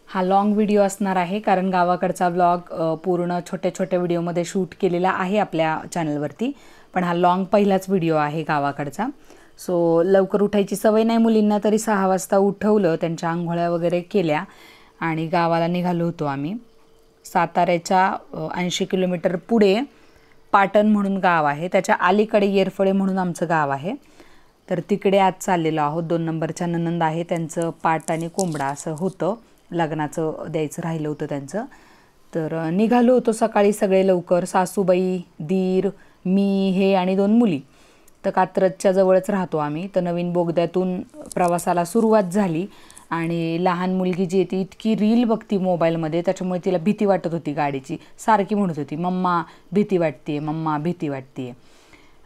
हा long video असणार आहे कारण गावाकडचा व्लॉग पूर्ण छोट्या व्हिडिओमध्ये शूट केलेला आहे आपल्या चॅनलवरती, पण हा लॉंग पहिलाच व्हिडिओ आहे गावाकडचा। सो लवकर उठायची सवय नाही मुलींना, तरी 6 वाजता उठवलं, त्यांच्या आंघोळ्या वगैरे केल्या आणि गावाला निघालो होतो आम्ही। साताऱ्याच्या 80 किलोमीटर पुढे पाटण म्हणून गाव आहे, त्याच्या अलीकडे येरफळे म्हणून आमचं गाव आहे। तर तिकडे आज चाललेलो आहोत। 2 नंबरच्या ननंद आहे, त्यांचं पाट आणि कोंबडा असं होतं, लग्नाचं द्यायचं राहिलं होतं त्यांचं। तर निघालो होतो सकाळी सगळे लवकर, सासूबाई, दीर, मी, हे आणि 2 मुली। तर कात्रजच्या जवळच राहतो आम्ही। तर नवीन बोगद्यातून प्रवासाला सुरुवात झाली आणि लहान मुलगी जी आहे ती इतकी रील बघती मोबाईलमध्ये, त्याच्यामुळे तिला भीती वाटत होती गाडीची, सारखी म्हणत होती मम्मा भीती वाटते, मम्मा भीती वाटते।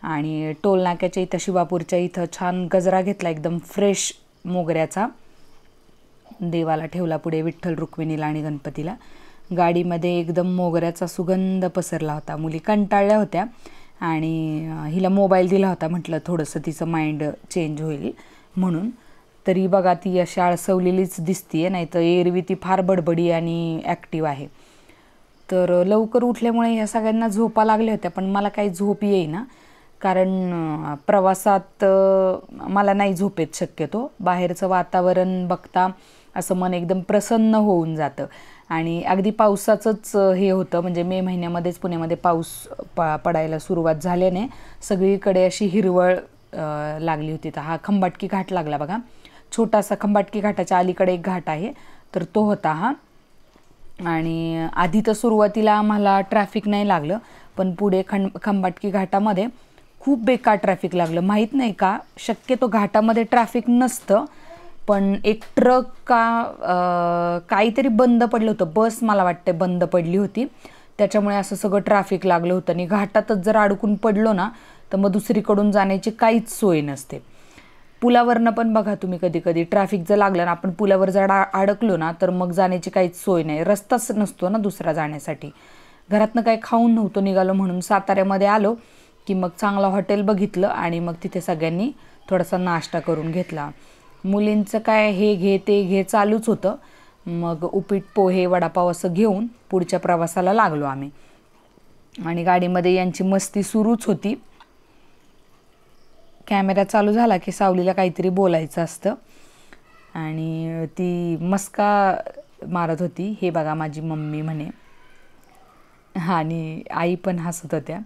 आणि टोलनाक्याच्या इथं शिवापूरच्या इथं छान गजरा घेतला एकदम फ्रेश मोगऱ्याचा, देवाला ठेवला पुढे, विठ्ठल रुक्मिणीला आणि गणपतीला। गाडीमध्ये एकदम मोगऱ्याचा सुगंध पसरला होता। मुली कंटाळल्या होत्या आणि हिला मोबाईल दिला होता, म्हटलं थोडंसं तिचं माइंड चेंज होईल म्हणून। तरी बघा ती अशी आळसवलेलीच दिसतीये, नाही तर एरवी ती फार बडबडी आणि ॲक्टिव्ह आहे। तर लवकर उठल्यामुळे ह्या सगळ्यांना झोपा लागल्या होत्या, पण मला काही झोप येईना, कारण प्रवासात मला नाही झोपेत शक्यतो। बाहेरचं वातावरण बघता असं मन एकदम प्रसन्न होऊन जातं। आणि अगदी पावसाचंच हे होतं, म्हणजे मे महिन्यामध्येच पुण्यामध्ये पाऊस पडायला सुरुवात झाल्याने सगळीकडे अशी हिरवळ लागली होती। तर हा खंबाटकी घाट लागला बघा, छोटासा खंबाटकी घाटाच्या अलीकडे एक घाट आहे, तर तो होता हा। आणि आधी तर सुरुवातीला आम्हाला ट्रॅफिक नाही लागलं, पण पुढे खंबाटकी घाटामध्ये खूप बेकार ट्रॅफिक लागलं। माहीत नाही का, शक्यतो घाटामध्ये ट्रॅफिक नसतं, पण एक ट्रक काहीतरी बंद पडलं होतं, बस मला वाटते बंद पडली होती, त्याच्यामुळे असं सगळं ट्रॅफिक लागलं होतं। आणि घाटातच जर अडकून पडलो ना तर मग दुसरीकडून जाण्याची काहीच सोय नसते। पुलावरनं पण बघा तुम्ही, कधी कधी ट्रॅफिक जर लागलं ना, आपण पुलावर जर अडकलो ना तर मग जाण्याची काहीच सोय नाही, रस्ताच नसतो ना दुसरा जाण्यासाठी। घरातनं काही खाऊन नव्हतं निघालो, म्हणून साताऱ्यामध्ये आलो की मग चांगलं हॉटेल बघितलं आणि मग तिथे सगळ्यांनी थोडासा नाश्ता करून घेतला। मुलींचं काय हे घे ते घे चालूच होतं, मग उपीट, पोहे, वडापाव असं घेऊन पुढच्या प्रवासाला लागलो आम्ही। आणि गाडीमध्ये यांची मस्ती सुरूच होती। कॅमेरा चालू झाला की सावलीला काहीतरी बोलायचं असतं आणि ती मस्का मारत होती, हे बघा माझी मम्मी म्हणे, आणि आई पण हसत होत्या।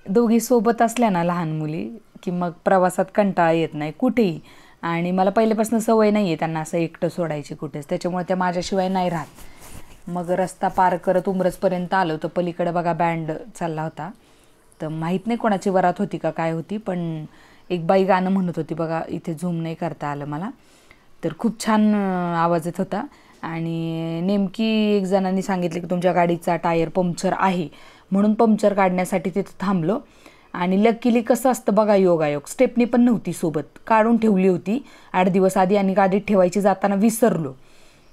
दोघी सोबत असल्या ना लहान मुली की मग प्रवासात कंटाळा येत नाही कुठेही। आणि मला पहिल्यापासून सवय नाही आहे त्यांना असं एकटं सोडायची कुठेच, त्याच्यामुळे त्या माझ्याशिवाय नाही राहत। मग रस्ता पार करत उमरजपर्यंत आलो तर पलीकडे बघा बँड चालला होता। तर माहीत नाही कोणाची वरात होती का काय होती, पण एक बाई गाणं म्हणत होती बघा, इथे झूम नाही करता आलं मला, तर खूप छान आवाज येत होता। आणि नेमकी एक जणांनी सांगितलं की तुमच्या गाडीचा टायर पंक्चर आहे, म्हणून पंक्चर काढण्यासाठी तिथं थांबलो। आणि लकीली कसं असतं बघा, योगायोग, स्टेपनी पण नव्हती सोबत, काढून ठेवली होती 8 दिवस आधी आणि गाडीत ठेवायची जाताना विसरलो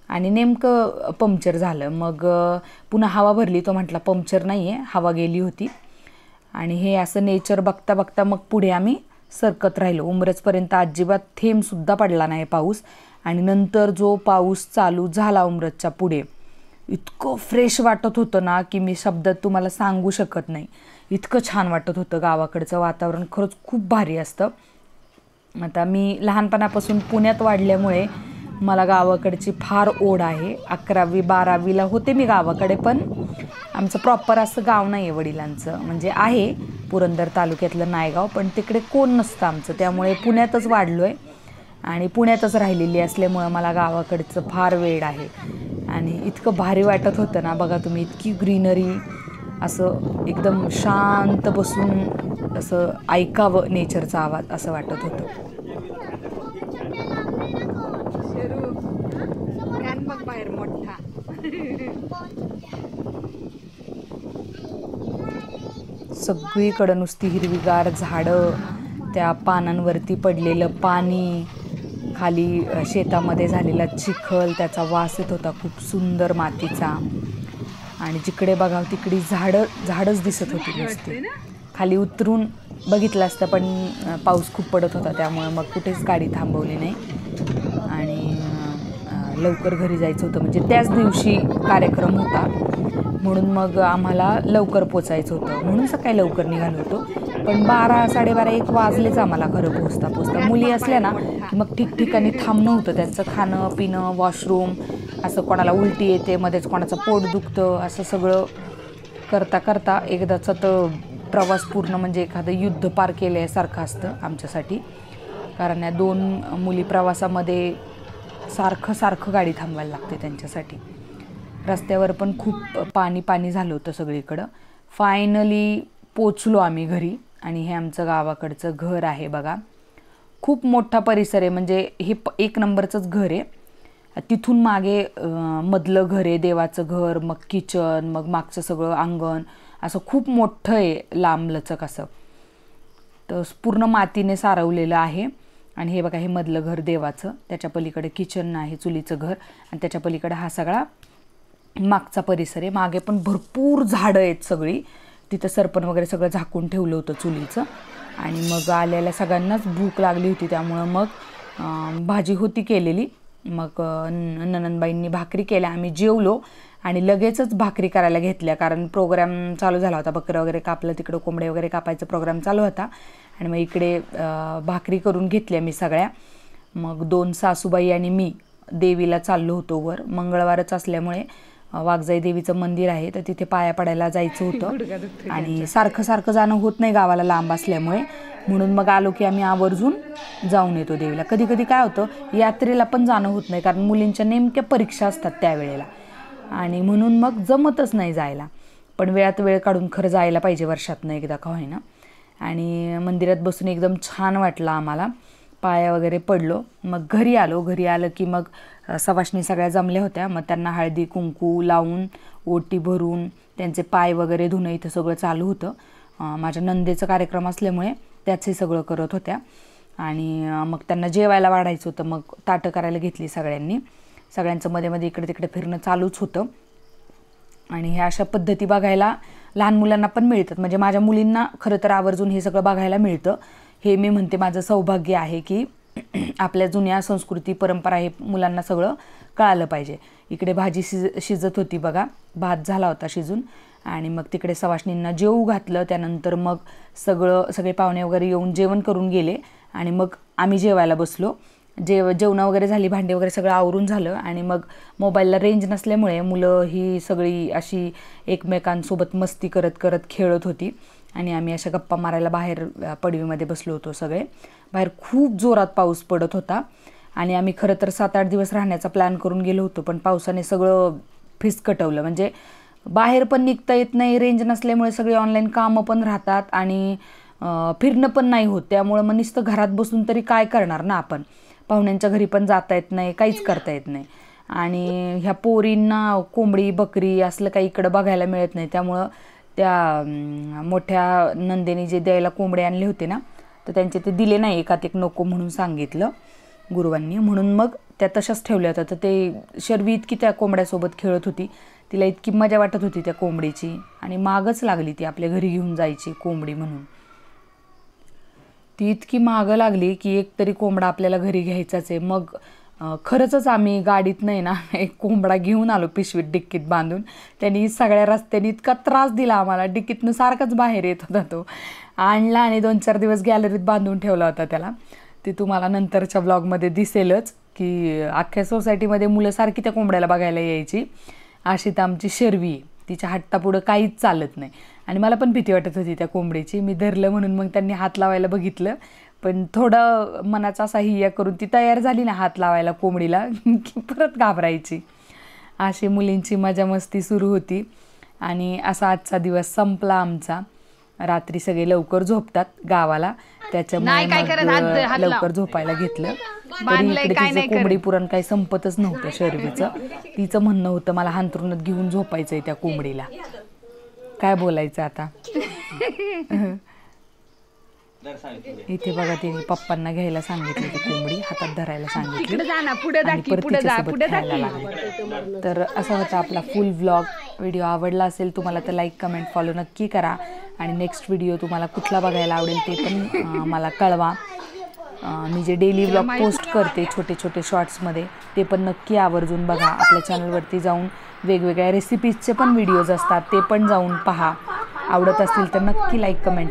आणि नेमकं पंक्चर झालं। मग पुन्हा हवा भरली, तो म्हटला पंक्चर नाही आहे, हवा गेली होती। आणि हे असं नेचर बघता बघता मग पुढे आम्ही सरकत राहिलो। उमरजपर्यंत अजिबात थेंबसुद्धा पडला नाही पाऊस, आणि नंतर जो पाऊस चालू झाला उमरजच्या पुढे, इतकं फ्रेश वाटत होतं ना की मी शब्दात तुम्हाला सांगू शकत नाही, इतकं छान वाटत होतं। गावाकडचं वातावरण खरंच खूप भारी असतं। आता मी लहानपणापासून पुण्यात वाढल्यामुळे मला गावाकडची फार ओढ आहे। 11वी 12वीला होते मी गावाकडे, पण आमचं प्रॉपर असं गाव नाही आहे वडिलांचं, म्हणजे आहे पुरंदर तालुक्यातलं नायगाव, पण तिकडे कोण नसतं आमचं, त्यामुळे पुण्यातच वाढलो आहे आणि पुण्यातच राहिलेली असल्यामुळं मला गावाकडचं फार वेड आहे। आणि इतकं भारी वाटत होतं ना बघा तुम्ही, इतकी ग्रीनरी, असं एकदम शांत बसून असं ऐकावं नेचरचा आवाज असं वाटत होतं। बाहेर मोठा सगळीकडं नुसती हिरवीगार झाडं, त्या पानांवरती पडलेलं पाणी, खाली शेतामध्ये झालेला चिखल, त्याचा वास येत होता खूप सुंदर मातीचा। आणि जिकडे बघावं तिकडे झाडच दिसत होती नुसती। खाली उतरून बघितलं असतं, पण पाऊस खूप पडत होता त्यामुळे मग कुठेच गाडी थांबवली नाही। आणि लवकर घरी जायचं होतं, म्हणजे त्याच दिवशी कार्यक्रम होता म्हणून मग आम्हाला लवकर पोचायचं होतं, म्हणून सकाळी लवकर निघालो होतो. पण 12, 12:30, 1 वाजलेच आम्हाला खरं पोचता. मुली असल्या ना की मग ठिकठिकाणी थांबणं होतं, त्यांचं खाणं पिणं, वॉशरूम, असं कोणाला उलटी येते, मध्येच कोणाचं पोट दुखतं, असं सगळं करता एकदाचा तर प्रवास पूर्ण म्हणजे एखादं युद्ध पार केल्यासारखं असतं आमच्यासाठी. कारण या 2 मुली प्रवासामध्ये सारखं गाडी थांबवायला लागते त्यांच्यासाठी. रस्त्यावर पण खूप पाणी झालं होतं सगळीकडं. फायनली पोचलो आम्ही घरी आणि हे आमचं गावाकडचं घर आहे बघा. खूप मोठा परिसर आहे, म्हणजे हे 1 नंबरचंच घर आहे. तिथून मागे मधलं घर आहे देवाचं घर, मग किचन, मग मागचं सगळं अंगण, असं खूप मोठं आहे लांबलचक असं. तर पूर्ण मातीने सारवलेलं आहे. आणि हे बघा हे मधलं घर देवाचं, त्याच्या पलीकडे किचन आहे चुलीचं घर, आणि त्याच्या पलीकडे हा सगळा मागचा परिसर आहे. मागे पण भरपूर झाडं आहेत सगळी, तिथं सरपण वगैरे सगळं झाकून ठेवलं होतं चुलीचं. आणि मग आलेल्या सगळ्यांनाच भूक लागली होती, त्यामुळं मग भाजी होती केलेली. मग ननंदबाईंनी भाकरी केल्या, आम्ही जेवलो आणि लगेचच भाकरी करायला घेतल्या, कारण प्रोग्राम चालू झाला होता. बकरं वगैरे कापलं, तिकडं कोंबडे वगैरे कापायचा प्रोग्राम चालू होता. आणि मग इकडे भाकरी करून घेतल्या मी सगळ्या. मग 2 सासूबाई आणि मी देवीला चाललो होतो वर. मंगळवारच असल्यामुळे वाघजाई देवीचं मंदिर आहे, तर तिथे पाया पडायला जायचं होतं. आणि सारखं जाणं होत नाही गावाला लांब असल्यामुळे, म्हणून मग आलो की आम्ही आवर्जून जाऊन येतो देवीला. कधी काय होतं यात्रेला पण जाणं होत नाही, कारण मुलींच्या नेमक्या परीक्षा असतात त्यावेळेला, आणि म्हणून मग जमतच नाही जायला. पण वेळात वेळ काढून खरं जायला पाहिजे वर्षातनं एकदा का होईना. आणि मंदिरात बसून एकदम छान वाटलं आम्हाला, पाया वगैरे पडलो. मग घरी आलं की मग सवाष्णी सगळ्या जमल्या होत्या. मग त्यांना हळदी कुंकू लावून ओटी भरून त्यांचे पाय वगैरे धुणं इथं सगळं चालू होतं. माझ्या नंदेचं कार्यक्रम असल्यामुळे त्याचे सगळं करत होत्या. आणि मग त्यांना जेवायला वाढायचं होतं, मग ताटं करायला घेतली सगळ्यांनी. सगळ्यांचं मध्ये इकडे तिकडे फिरणं चालूच होतं. आणि ह्या अशा पद्धती बघायला लहान मुलांना पण मिळतात, म्हणजे माझ्या मुलींना खरं तर आवर्जून हे सगळं बघायला मिळतं. हे मी म्हणते माझं सौभाग्य आहे की आपल्या जुन्या संस्कृती परंपरा हे मुलांना सगळं कळालं पाहिजे. इकडे भाजी शिजत होती बघा, भात झाला होता शिजून. आणि मग तिकडे सवाष्णींना जेवू घातलं. त्यानंतर मग सगळे पाहुणे वगैरे येऊन जेवण करून गेले आणि मग आम्ही जेवायला बसलो. जेवणं वगैरे झाली, भांडे वगैरे सगळं आवरून झालं. आणि मग मोबाईलला रेंज नसल्यामुळे मुलं ही सगळी अशी एकमेकांसोबत मस्ती करत खेळत होती. आणि आम्ही अशा गप्पा मारायला बाहेर पडवीमध्ये बसलो होतो सगळे. बाहेर खूप जोरात पाऊस पडत होता आणि आम्ही खरं तर 7-8 दिवस राहण्याचा प्लॅन करून गेलो होतो, पण पावसाने सगळं फिसकटवलं. म्हणजे बाहेर पण निघता येत नाही, रेंज नसल्यामुळे सगळे ऑनलाईन कामं पण राहतात आणि फिरणं पण नाही होत. त्यामुळं मग नुसतं घरात बसून तरी काय करणार ना आपण. पाहुण्यांच्या घरी पण जाता येत नाही, काहीच करता येत नाही. आणि ह्या पोरींना कोंबडी बकरी असलं काही इकडं बघायला मिळत नाही. त्यामुळं त्या मोठ्या नंदेने जे द्यायला कोंबडे आणले होते ना, तर त्यांचे ते दिले नाही, एकात एक नको म्हणून सांगितलं गुरुवांनी. म्हणून मग त्या तशाच ठेवल्या होत्या. तर ते शर्वी इतकी त्या कोंबड्यासोबत खेळत होती, तिला इतकी मजा वाटत होती त्या कोंबडीची. आणि मागच लागली ती आपल्या घरी घेऊन जायची कोंबडी म्हणून. ती इतकी मागं लागली की एक तरी कोंबडा आपल्याला घरी घ्यायचाच आहे. मग खरंच आम्ही गाडीत नाही ना एक कोंबडा घेऊन आलो पिशवीत डिक्कीत बांधून. त्यांनी सगळ्या रस्त्याने इतका त्रास दिला आम्हाला, डिक्कीतनं सारखाच बाहेर येत होता तो. आणला आणि 2-4 दिवस गॅलरीत बांधून ठेवला होता त्याला. ते तुम्हाला नंतरच्या ब्लॉगमध्ये दिसेलच की अख्ख्या सोसायटीमध्ये मुलं सारखी त्या कोंबड्याला बघायला यायची. अशी तर आमची शर्वी आहे, तिच्या हट्टापुढं काहीच चालत नाही. आणि मला पण भीती वाटत होती त्या कोंबडीची. मी धरलं म्हणून मग त्यांनी हात लावायला बघितलं, पण थोडं मनाचा असा हिया करून ती तयार झाली ना हात लावायला कोंबडीला की परत घाबरायची. अशी मुलींची मजा मस्ती सुरू होती. आणि असा आजचा दिवस संपला आमचा. रात्री सगळे लवकर झोपतात गावाला, त्याच्यामुळे मग लवकर झोपायला घेतलं. तरी इकडे तिचं कोंबडी पुरण काही संपतच नव्हतं शर्वीचं. तिचं म्हणणं होतं मला हांतरुणात घेऊन झोपायचंय त्या कोंबडीला. काय बोलायचं आता. इथे बघा तिने पप्पांना घ्यायला सांगितली ती कोंबडी, हातात धरायला सांगितली आणि परत तिच्यासोबत खायला लागली. तर असा होता आपला फुल व्लॉग. व्हिडिओ आवडला असेल तुम्हाला तर लाईक कमेंट फॉलो नक्की करा. आणि नेक्स्ट व्हिडिओ तुम्हाला कुठला बघायला आवडेल ते पण मला कळवा. मी जे डेली व्लॉग पोस्ट करते छोटे छोटे शॉर्ट्समध्ये ते पण नक्की आवर्जून बघा. आपल्या चॅनलवरती जाऊन वेगवेगळ्या रेसिपीजचे पण व्हिडिओज असतात, ते पण जाऊन पहा. आवडत असतील तर नक्की लाईक कमेंट